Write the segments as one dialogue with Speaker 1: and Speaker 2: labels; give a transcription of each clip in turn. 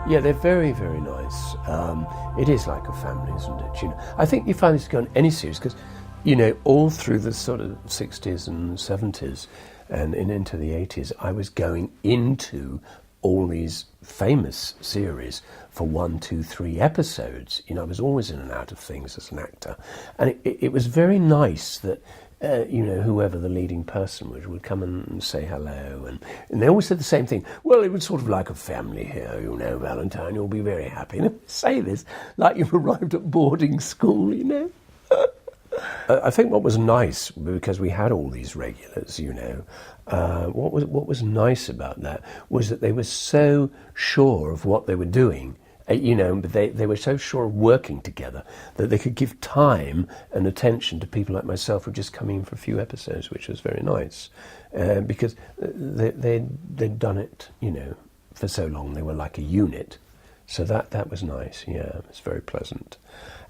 Speaker 1: Yeah, they're very, very nice. It is like a family, isn't it? You know, I think you find this going any series because, you know, all through the sort of 60s and 70s and into the 80s, I was going into all these famous series for 1, 2, 3 episodes. You know, I was always in and out of things as an actor, and it was very nice that. You know, whoever the leading person was would come and say hello, and they always said the same thing. Well, it was sort of like a family here, you know, Valentine, you'll be very happy. And they say this like you've arrived at boarding school, you know. I think what was nice, because we had all these regulars, you know, what was nice about that was that they were so sure of what they were doing. You know, but they were so sure of working together that they could give time and attention to people like myself who were just coming in for a few episodes, which was very nice, because they'd done it, you know, for so long. They were like a unit, so that was nice. Yeah, it was very pleasant,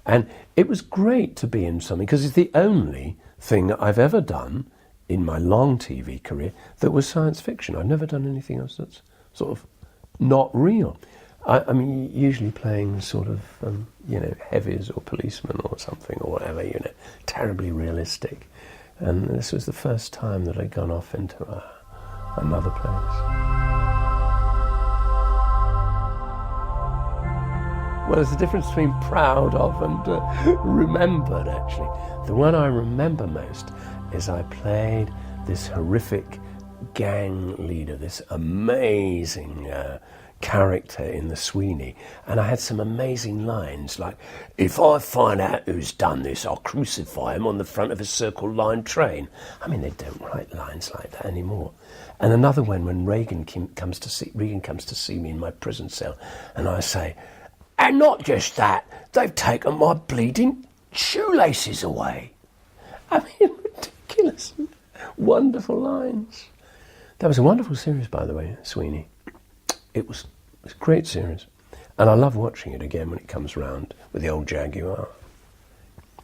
Speaker 1: and it was great to be in something because it's the only thing that I've ever done in my long TV career that was science fiction. I've never done anything else that's sort of not real. I mean, usually playing sort of, you know, heavies or policemen or something or whatever, you know, terribly realistic. And this was the first time that I'd gone off into another place. Well, there's a difference between proud of and remembered, actually. The one I remember most is I played this horrific gang leader, this amazing character in the Sweeney, and I had some amazing lines like, if I find out who's done this, I'll crucify him on the front of a Circle Line train. I mean, they don't write lines like that anymore. And another one when Regan comes to see me in my prison cell, and I say, and not just that, they've taken my bleeding shoelaces away. I mean, ridiculous, wonderful lines. That was a wonderful series, by the way, Sweeney. It was a great series, and I love watching it again when it comes round with the old Jaguar.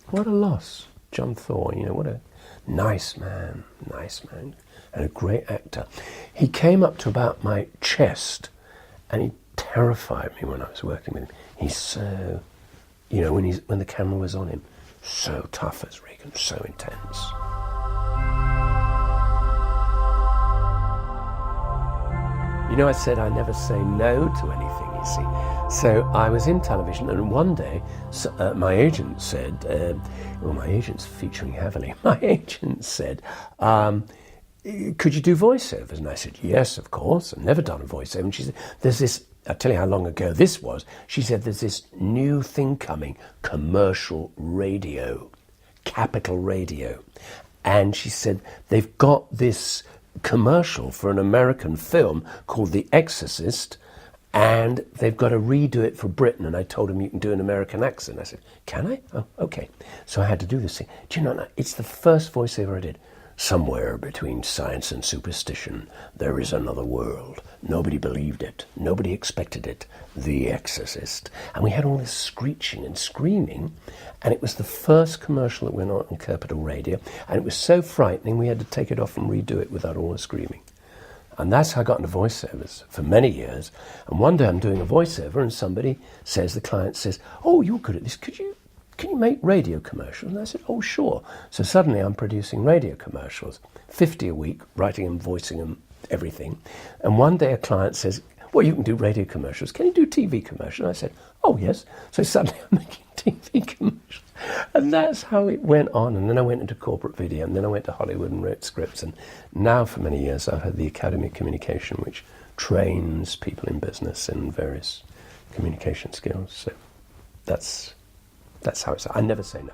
Speaker 1: What a loss, John Thor, you know, what a nice man, and a great actor. He came up to about my chest, and he terrified me when I was working with him. He's so, you know, when the camera was on him, so tough as Regan, so intense. You know, I said I never say no to anything, you see. So I was in television, and one day my agent said, well, my agent's featuring heavily, my agent said, could you do voiceovers? And I said, yes, of course. I've never done a voiceover. And she said, there's this, I'll tell you how long ago this was. She said, there's this new thing coming, commercial radio, Capital Radio. And she said, they've got this commercial for an American film called The Exorcist, and they've got to redo it for Britain. And I told him, you can do an American accent. I said, can I? Oh, okay. So I had to do this thing. Do you know, it's the first voiceover I did. Somewhere between science and superstition, there is another world. Nobody believed it. Nobody expected it. The Exorcist. And we had all this screeching and screaming, and it was the first commercial that went on Capital Radio, and it was so frightening we had to take it off and redo it without all the screaming. And that's how I got into voiceovers for many years. And one day I'm doing a voiceover, and somebody says, the client says, oh, you're good at this, can you make radio commercials? And I said, oh, sure. So suddenly I'm producing radio commercials, 50 a week, writing them, voicing them, everything. And one day a client says, well, you can do radio commercials. Can you do TV commercials? And I said, oh, yes. So suddenly I'm making TV commercials. And that's how it went on. And then I went into corporate video, and then I went to Hollywood and wrote scripts. And now for many years I've had the Academy of Communication, which trains people in business in various communication skills. So that's how it's. I never say no.